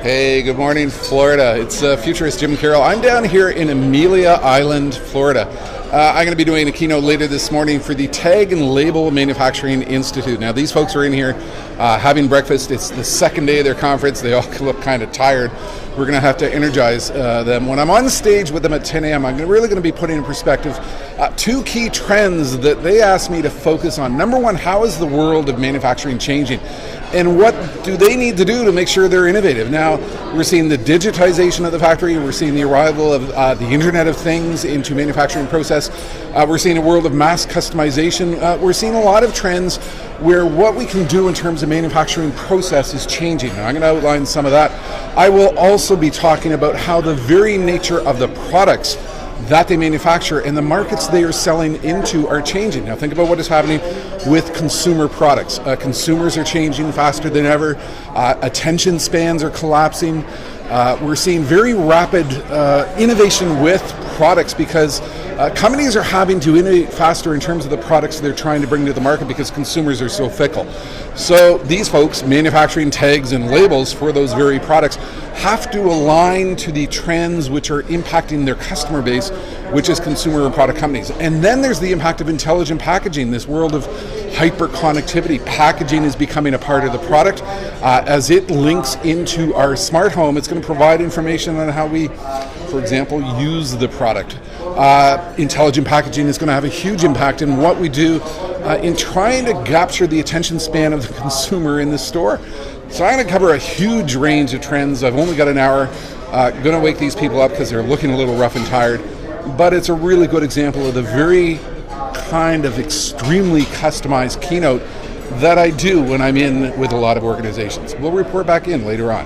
Hey, good morning, Florida. It's Futurist Jim Carroll. I'm down here in Amelia Island, Florida. I'm going to be doing a keynote later this morning for the Tag and Label Manufacturing Institute. Now, these folks are in here having breakfast. It's the second day of their conference. They all look kind of tired. We're going to have to energize them. When I'm on stage with them at 10 a.m., I'm really going to be putting in perspective two key trends that they asked me to focus on. Number one, how is the world of manufacturing changing? And what do they need to do to make sure they're innovative? Now, we're seeing the digitization of the factory. We're seeing the arrival of the Internet of Things into manufacturing process. We're seeing a world of mass customization. We're seeing a lot of trends where what we can do in terms of manufacturing process is changing. And I'm going to outline some of that. I will also be talking about how the very nature of the products that they manufacture and the markets they are selling into are changing. Now think about what is happening with consumer products. Consumers are changing faster than ever. Attention spans are collapsing. We're seeing very rapid innovation with products because companies are having to innovate faster in terms of the products they're trying to bring to the market because consumers are so fickle. So these folks manufacturing tags and labels for those very products have to align to the trends which are impacting their customer base, which is consumer and product companies. And then there's the impact of intelligent packaging, this world of hyper connectivity. Packaging is becoming a part of the product. As it links into our smart home, it's going to provide information on how we, for example, use the product. Intelligent packaging is going to have a huge impact in what we do in trying to capture the attention span of the consumer in the store. So I'm going to cover a huge range of trends. I've only got an hour. Going to wake these people up because they're looking a little rough and tired. But it's a really good example of the very kind of extremely customized keynote that I do when I'm in with a lot of organizations. We'll report back in later on.